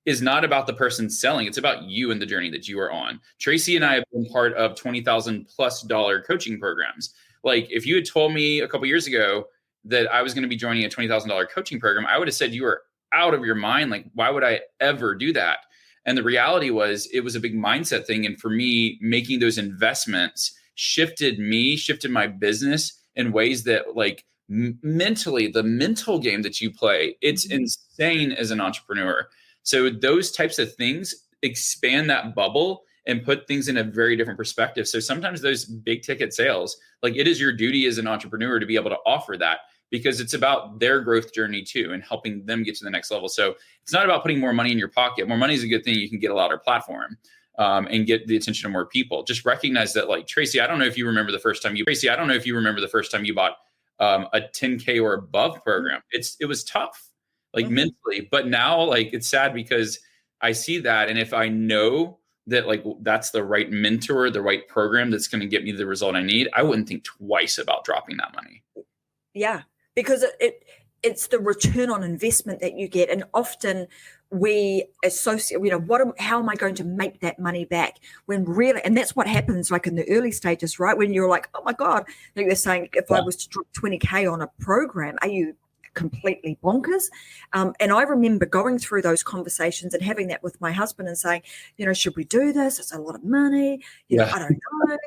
is not about the person selling. It's about you and the journey that you are on. Tracy and I have been part of $20,000+ coaching programs. Like if you had told me a couple of years ago that I was going to be joining a $20,000 coaching program, I would have said you were out of your mind. Like, why would I ever do that? And the reality was it was a big mindset thing. And for me, making those investments shifted my business in ways that like mentally, the mental game that you play, it's insane as an entrepreneur. So those types of things expand that bubble and put things in a very different perspective. So sometimes those big ticket sales, like it is your duty as an entrepreneur to be able to offer that, because it's about their growth journey too and helping them get to the next level. So it's not about putting more money in your pocket. More money is a good thing. You can get a louder platform and get the attention of more people. Just recognize that, like Tracy, I don't know if you remember the first time you bought a 10K or above program. It was tough, like mentally, but now like it's sad because I see that. And if I know that like that's the right mentor, the right program that's going to get me the result I need, I wouldn't think twice about dropping that money. Yeah. Because it's the return on investment that you get. And often we associate, how am I going to make that money back? When really, and that's what happens like in the early stages, right? When you're like, oh my God, like you're saying, if I was to drop 20K on a program, are you completely bonkers? And I remember going through those conversations and having that with my husband and saying, should we do this? It's a lot of money. I don't know.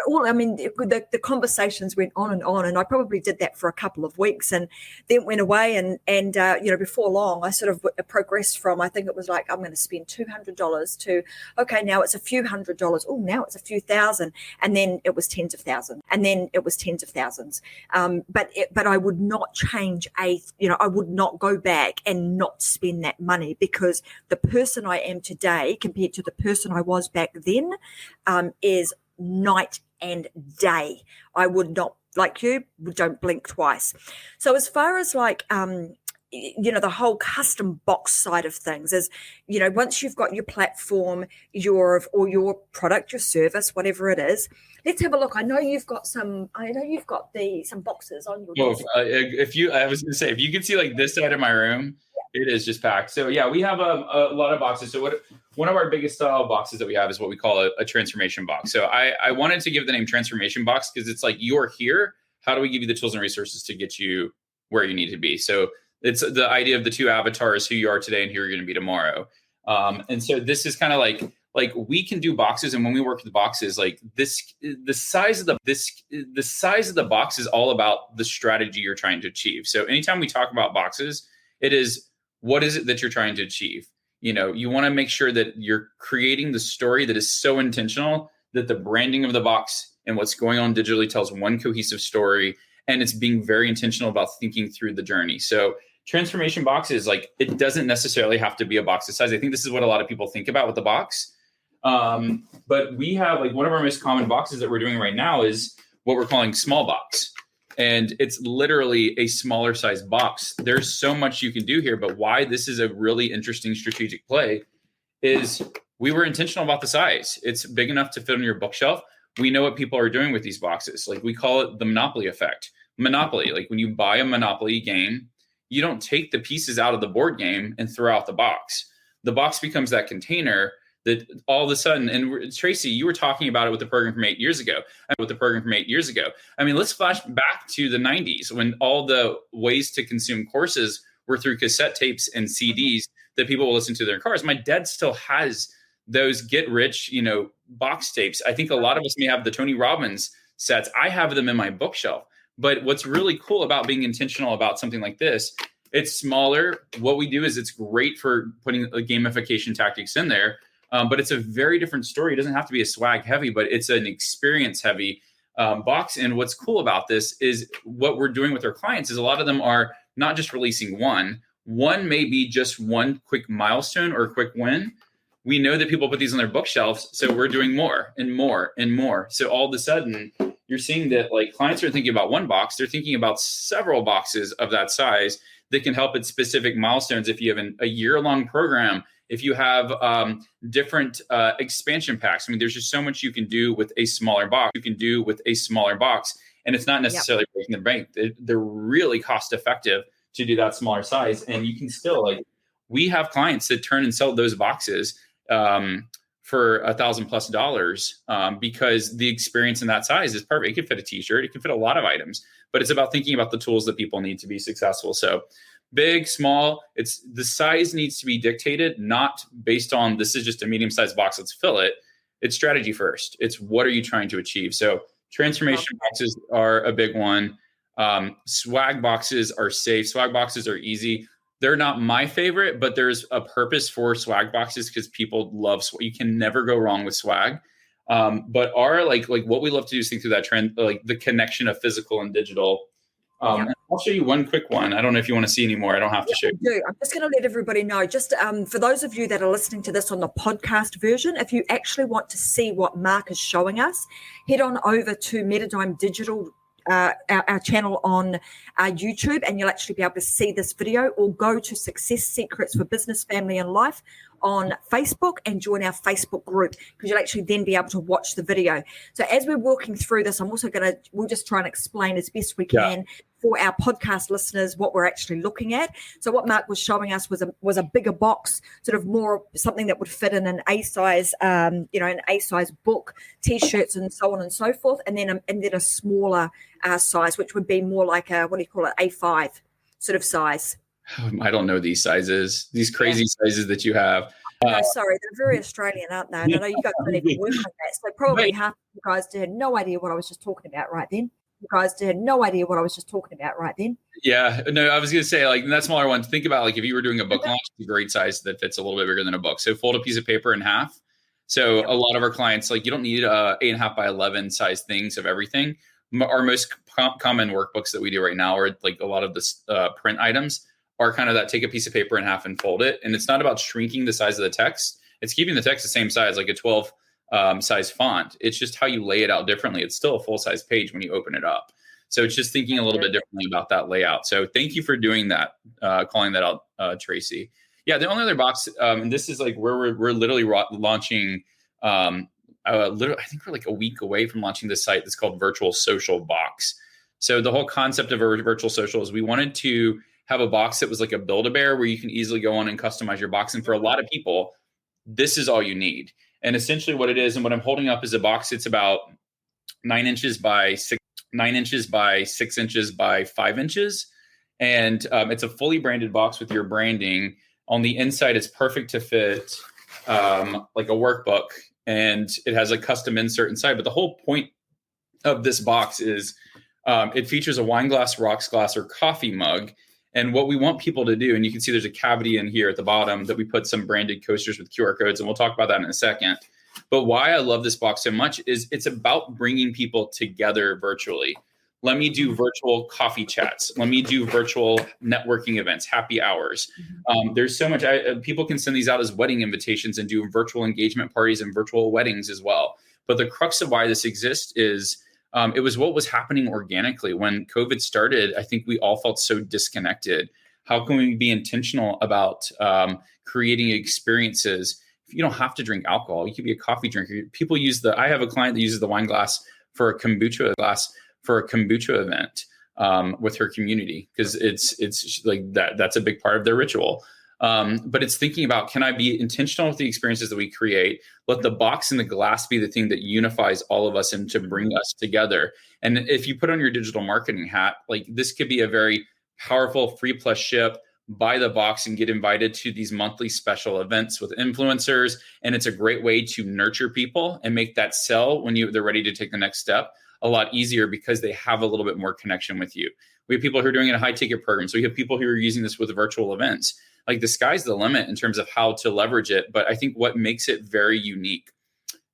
The conversations went on, and I probably did that for a couple of weeks, and then went away. And before long, I sort of progressed from, I think it was like, I'm going to spend $200 to, okay, now it's a few $100s. Oh, now it's a few thousand, and then it was tens of thousands, But I would not change I would not go back and not spend that money, because the person I am today compared to the person I was back then is night and day. I would not, like you, don't blink twice. So as far as like, the whole custom box side of things is, once you've got your platform, your product, your service, whatever it is, let's have a look. I know you've got some boxes on your desk. If you can see like this side of my room, it is just packed. So yeah, we have a lot of boxes. So one of our biggest style boxes that we have is what we call a transformation box. So I wanted to give the name transformation box because it's like, you're here. How do we give you the tools and resources to get you where you need to be? So it's the idea of the two avatars, who you are today and who you're going to be tomorrow. And so this is kind of like we can do boxes. And when we work with boxes, like the size of the box is all about the strategy you're trying to achieve. So anytime we talk about boxes, it is, what is it that you're trying to achieve? You want to make sure that you're creating the story that is so intentional that the branding of the box and what's going on digitally tells one cohesive story. And it's being very intentional about thinking through the journey. So transformation boxes, like, it doesn't necessarily have to be a box size. I think this is what a lot of people think about with the box. But we have like one of our most common boxes that we're doing right now is what we're calling small box. And it's literally a smaller size box. There's so much you can do here, but why this is a really interesting strategic play is we were intentional about the size. It's big enough to fit on your bookshelf. We know what people are doing with these boxes. Like, we call it the Monopoly effect. Monopoly, like when you buy a Monopoly game, you don't take the pieces out of the board game and throw out the box. The box becomes that container that all of a sudden, and Tracy, you were talking about it with the program from 8 years ago. I mean, let's flash back to the 90s when all the ways to consume courses were through cassette tapes and CDs that people will listen to in their cars. My dad still has those get rich, box tapes. I think a lot of us may have the Tony Robbins sets. I have them in my bookshelf. But what's really cool about being intentional about something like this, it's smaller. What we do is it's great for putting a gamification tactics in there. But it's a very different story. It doesn't have to be a swag heavy, but it's an experience heavy. box. And what's cool about this is what we're doing with our clients is a lot of them are not just releasing one may be just one quick milestone or a quick win. We know that people put these on their bookshelves, so we're doing more and more and more. So all of a sudden, you're seeing that like clients are thinking about one box, they're thinking about several boxes of that size that can help at specific milestones. If you have a year-long program, if you have different expansion packs, I mean, there's just so much you can do with a smaller box. And it's not necessarily breaking the bank. They're really cost effective to do that smaller size, and you can still we have clients that turn and sell those boxes for $1,000+ because the experience in that size is perfect. It can fit a t-shirt, it can fit a lot of items, but it's about thinking about the tools that people need to be successful. So big, small, it's the size needs to be dictated, not based on this is just a medium-sized box, let's fill it. It's strategy first. It's what are you trying to achieve? So transformation boxes are a big one. Swag boxes are safe. Swag boxes are easy. They're not my favorite, but there's a purpose for swag boxes because people love swag. You can never go wrong with swag. But our like what we love to do is think through that trend, like the connection of physical and digital. And I'll show you one quick one. I don't know if you want to see any more. I don't have to show you. I'm just going to let everybody know, just for those of you that are listening to this on the podcast version, if you actually want to see what Mark is showing us, head on over to Metadime Digital, our channel on YouTube, and you'll actually be able to see this video, or go to Success Secrets for Business, Family and Life on Facebook and join our Facebook group, because you'll actually then be able to watch the video. So as we're walking through this, we'll just try and explain as best we can for our podcast listeners what we're actually looking at. So what Mark was showing us was a bigger box, sort of more something that would fit in an A size, an A size book, t-shirts and so on and so forth, and then a smaller size, which would be more like A5 sort of size. I don't know these sizes, these crazy sizes that you have. Sorry, they're very Australian, aren't they? And I know you guys don't even work like that. So probably half of you guys had no idea what I was just talking about right then. Yeah, no, I was going to say, like, that smaller one, think about, like, if you were doing a book launch, it's a great size that fits a little bit bigger than a book. So fold a piece of paper in half. So a lot of our clients, like, you don't need 8.5 by 11 size things of everything. Our most common workbooks that we do right now are like a lot of the print items are kind of that, take a piece of paper in half and fold it. And it's not about shrinking the size of the text. It's keeping the text the same size, like a 12 size font. It's just how you lay it out differently. It's still a full size page when you open it up. So it's just thinking a little bit differently about that layout. So thank you for doing that, calling that out, Tracy. Yeah, the only other box, and this is like where we're literally launching, I think we're like a week away from launching this site that's called Virtual Social Box. So the whole concept of a virtual social is we wanted to have a box that was like a Build-A-Bear where you can easily go on and customize your box. And for a lot of people, this is all you need. And essentially what it is, and what I'm holding up is a box. It's about 9 inches by 6 inches by 5 inches. And it's a fully branded box with your branding. On the inside, it's perfect to fit like a workbook, and it has a custom insert inside. But the whole point of this box is it features a wine glass, rocks glass, or coffee mug. And what we want people to do, and you can see there's a cavity in here at the bottom that we put some branded coasters with QR codes, and we'll talk about that in a second. But why I love this box so much is it's about bringing people together virtually. Let me do virtual coffee chats. Let me do virtual networking events, happy hours. There's so much. People can send these out as wedding invitations and do virtual engagement parties and virtual weddings as well. But the crux of why this exists is it was what was happening organically. When COVID started, I think we all felt so disconnected. How can we be intentional about creating experiences? You don't have to drink alcohol. You could be a coffee drinker. People I have a client that uses the wine glass for a kombucha event with her community, because it's like that's a big part of their ritual. But it's thinking about, can I be intentional with the experiences that we create? Let the box and the glass be the thing that unifies all of us and to bring us together. And if you put on your digital marketing hat, like this could be a very powerful free plus ship, buy the box and get invited to these monthly special events with influencers. And it's a great way to nurture people and make that sell when they're ready to take the next step a lot easier, because they have a little bit more connection with you. We have people who are doing it in high ticket programs. So we have people who are using this with virtual events. Like the sky's the limit in terms of how to leverage it. But I think what makes it very unique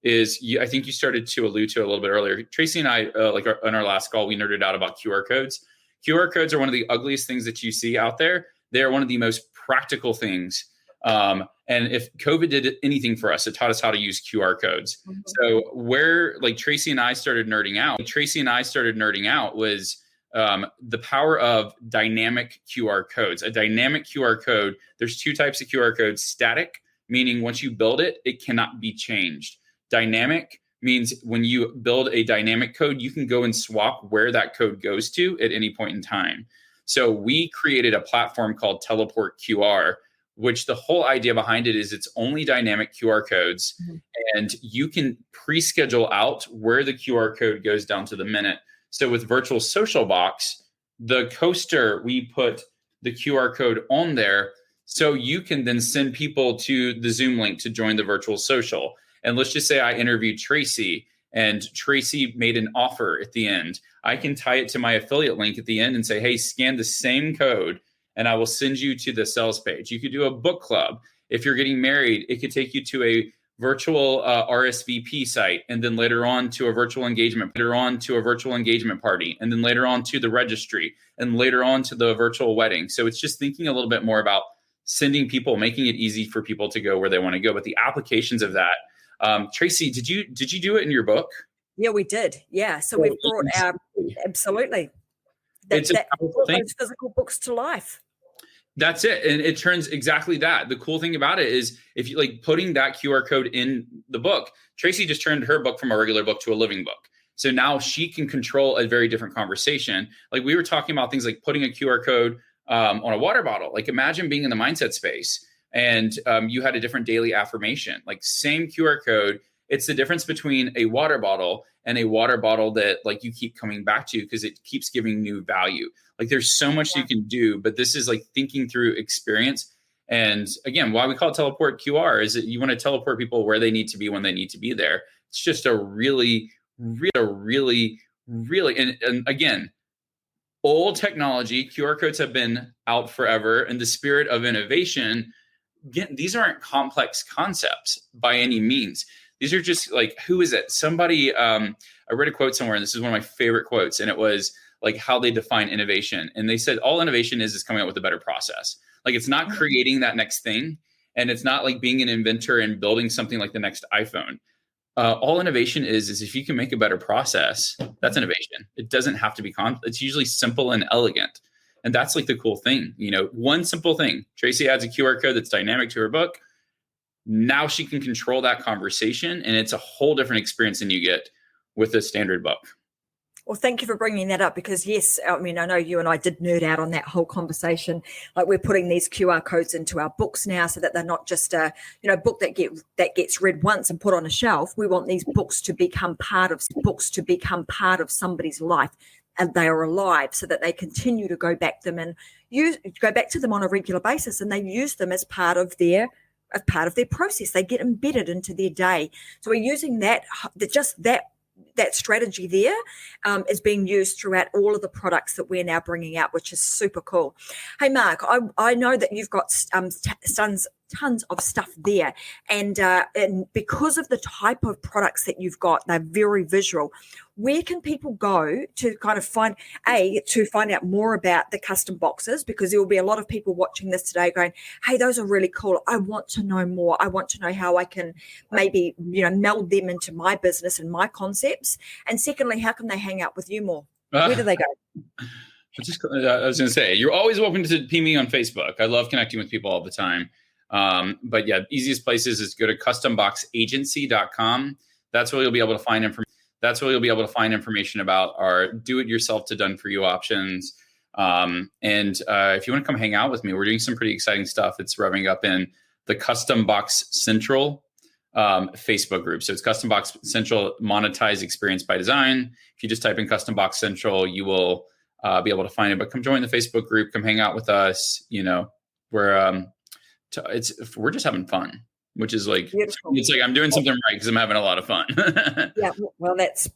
is I think you started to allude to a little bit earlier. Tracy and I, on our last call, we nerded out about QR codes. QR codes are one of the ugliest things that you see out there. They are one of the most practical things. And if COVID did anything for us, it taught us how to use QR codes. Mm-hmm. So where Tracy and I started nerding out was the power of dynamic QR codes. A dynamic QR code, there's two types of QR codes: static, meaning once you build it, it cannot be changed. Dynamic means when you build a dynamic code, you can go and swap where that code goes to at any point in time. So we created a platform called Teleport QR, which the whole idea behind it is it's only dynamic QR codes. Mm-hmm. And you can pre-schedule out where the QR code goes down to the minute. So with Virtual Social Box, the coaster, we put the QR code on there so you can then send people to the Zoom link to join the virtual social. And let's just say I interviewed Tracy and Tracy made an offer at the end. I can tie it to my affiliate link at the end and say, hey, scan the same code and I will send you to the sales page. You could do a book club. If you're getting married, it could take you to a virtual RSVP site, and then later on to a virtual engagement, party, and then later on to the registry, and later on to the virtual wedding. So it's just thinking a little bit more about sending people, making it easy for people to go where they want to go. But the applications of that, Tracy, did you do it in your book? Yeah, we did. Yeah. So we've brought absolutely those physical books to life. That's it. And it turns exactly that. The cool thing about it is if you putting that QR code in the book, Tracy just turned her book from a regular book to a living book. So now she can control a very different conversation. We were talking about things like putting a QR code on a water bottle. Imagine being in the mindset space and you had a different daily affirmation, same QR code. It's the difference between a water bottle and a water bottle that you keep coming back to because it keeps giving new value. There's so much you can do, but this is thinking through experience. And again, why we call it Teleport QR is that you want to teleport people where they need to be when they need to be there. It's just a really, and again, old technology, QR codes have been out forever. In the spirit of innovation, again, these aren't complex concepts by any means. These are just who is it? Somebody, I read a quote somewhere, and this is one of my favorite quotes, and it was how they define innovation. And they said, all innovation is coming up with a better process. It's not creating that next thing. And it's not being an inventor and building something like the next iPhone. All innovation is if you can make a better process, that's innovation. It doesn't have to be it's usually simple and elegant. And that's the cool thing. One simple thing. Tracy adds a QR code that's dynamic to her book. Now she can control that conversation. And it's a whole different experience than you get with a standard book. Well, thank you for bringing that up because, yes, I know you and I did nerd out on that whole conversation. We're putting these QR codes into our books now so that they're not just a book that gets read once and put on a shelf. We want these books to become part of somebody's life, and they are alive so that they continue to go back to them on a regular basis, and they use them as part of their process. They get embedded into their day. So we're using that strategy there is being used throughout all of the products that we're now bringing out, which is super cool. Hey, Mark, I know that you've got tons of stuff there, and because of the type of products that you've got, they're very visual. Where can people go to kind of find out more about the custom boxes? Because there will be a lot of people watching this today going, hey, those are really cool. I want to know more. I want to know how I can maybe, meld them into my business and my concepts. And secondly, how can they hang out with you more? Where do they go? I was going to say, you're always welcome to ping me on Facebook. I love connecting with people all the time. But yeah, easiest places is go to customboxagency.com. That's where you'll be able to find information. About our do-it-yourself to done-for-you options. And if you want to come hang out with me, we're doing some pretty exciting stuff. It's revving up in the Custom Box Central Facebook group. So it's Custom Box Central Monetize Experience by Design. If you just type in Custom Box Central, you will be able to find it. But come join the Facebook group. Come hang out with us. We're just having fun. which is like, Beautiful. it's like I'm doing something right because I'm having a lot of fun. Yeah, well, that's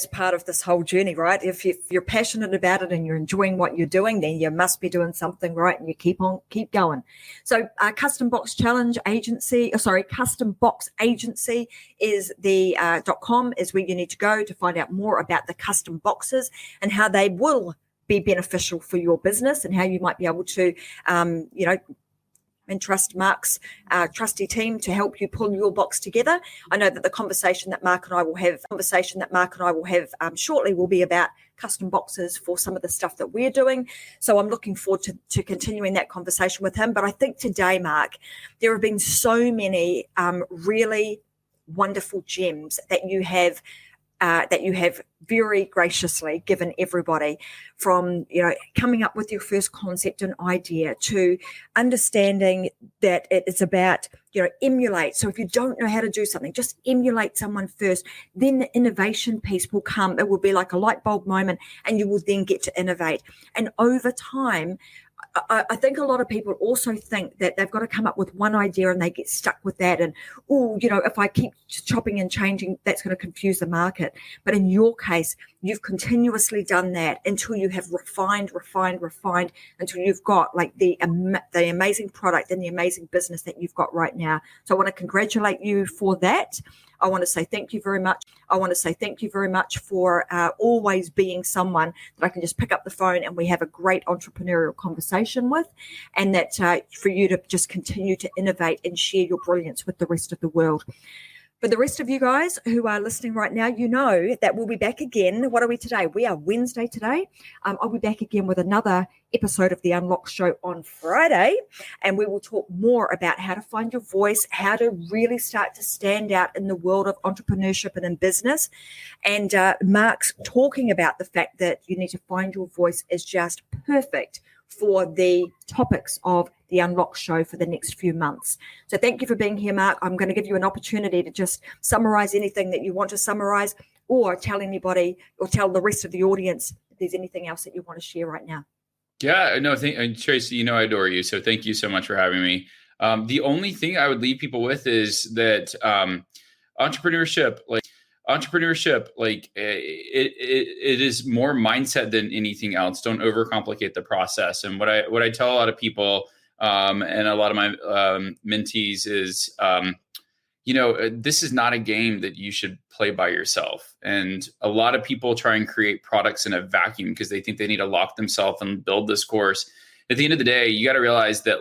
part of this whole journey, right? If you're passionate about it and you're enjoying what you're doing, then you must be doing something right, and you keep going. So, Custom Box Agency is the .com is where you need to go to find out more about the custom boxes and how they will be beneficial for your business and how you might be able to, and trust Mark's trusty team to help you pull your box together. I know that the conversation that Mark and I will have shortly will be about custom boxes for some of the stuff that we're doing. So I'm looking forward to continuing that conversation with him. But I think today, Mark, there have been so many really wonderful gems that you have very graciously given everybody, from coming up with your first concept and idea to understanding that it's about emulate. So if you don't know how to do something, just emulate someone first, then the innovation piece will come. It will be like a light bulb moment, and you will then get to innovate. And over time, I think a lot of people also think that they've got to come up with one idea and they get stuck with that. And, if I keep chopping and changing, that's going to confuse the market. But in your case, you've continuously done that until you have refined, until you've got like the amazing product and the amazing business that you've got right now. So I want to congratulate you for that. I want to say thank you very much. For always being someone that I can just pick up the phone and we have a great entrepreneurial conversation with, and that for you to just continue to innovate and share your brilliance with the rest of the world. For the rest of you guys who are listening right now, you know that we'll be back again. What are we today? We are Wednesday today. I'll be back again with another episode of The Unlocked Show on Friday, and we will talk more about how to find your voice, how to really start to stand out in the world of entrepreneurship and in business. And Mark's talking about the fact that you need to find your voice is just perfect for the topics of the Unlocked Show for the next few months. So thank you for being here, Mark. I'm going to give you an opportunity to just summarize anything that you want to summarize, or tell anybody or tell the rest of the audience if there's anything else that you want to share right now. Yeah, no, Tracy, I adore you. So thank you so much for having me. The only thing I would leave people with is that entrepreneurship, it is more mindset than anything else. Don't overcomplicate the process. And what I tell a lot of people, and a lot of my mentees is, this is not a game that you should play by yourself. And a lot of people try and create products in a vacuum because they think they need to lock themselves and build this course. At the end of the day, you got to realize that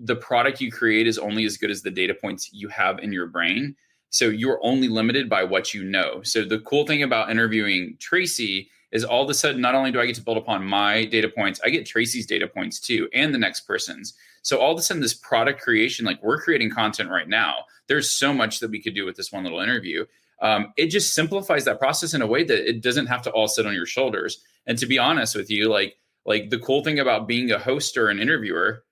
the product you create is only as good as the data points you have in your brain. So you're only limited by what you know. So the cool thing about interviewing Tracy is all of a sudden, not only do I get to build upon my data points, I get Tracy's data points too, and the next person's. So all of a sudden, this product creation, we're creating content right now. There's so much that we could do with this one little interview. It just simplifies that process in a way that it doesn't have to all sit on your shoulders. And to be honest with you, the cool thing about being a host or an interviewer,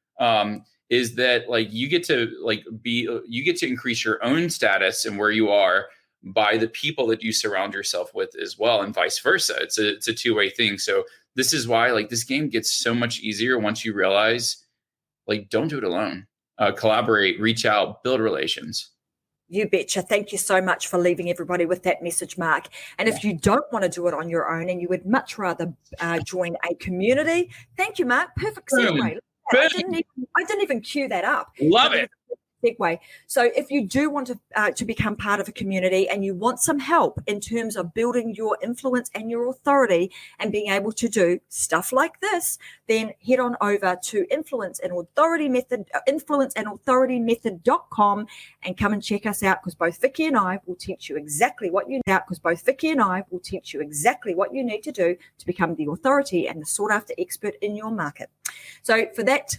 is that you get to increase your own status and where you are by the people that you surround yourself with as well, and vice versa. It's a two-way thing. So this is why this game gets so much easier once you realize don't do it alone. Collaborate, reach out, build relations. You betcha. Thank you so much for leaving everybody with that message, Mark. And if you don't want to do it on your own and you would much rather join a community, thank you, Mark. Perfect segue. I didn't even cue that up. Love it. Segue. So if you do want to become part of a community and you want some help in terms of building your influence and your authority and being able to do stuff like this, then head on over to influenceandauthority.com and come and check us out, because both Vicky and I will teach you exactly what you need to do to become the authority and the sought after expert in your market. So for that,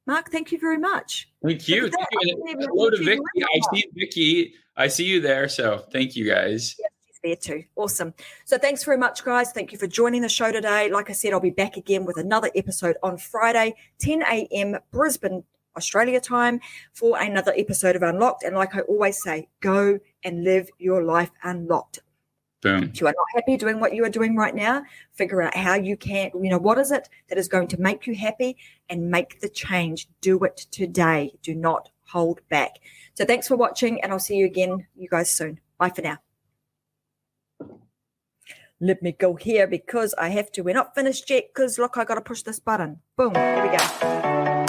Mark, thank you very much. Thank you. Hello to Vicky. I see Vicky. I see you there. So thank you, guys. Yeah, she's there too. Awesome. So thanks very much, guys. Thank you for joining the show today. Like I said, I'll be back again with another episode on Friday, 10 a.m. Brisbane, Australia time, for another episode of Unlocked. And like I always say, go and live your life unlocked. Boom. If you are not happy doing what you are doing right now, figure out how you can, what is it that is going to make you happy, and make the change. Do it today. Do not hold back. So thanks for watching, and I'll see you again, you guys, soon. Bye for now. Let me go here because I have to. We're not finished yet because, look, I got to push this button. Boom. Here we go.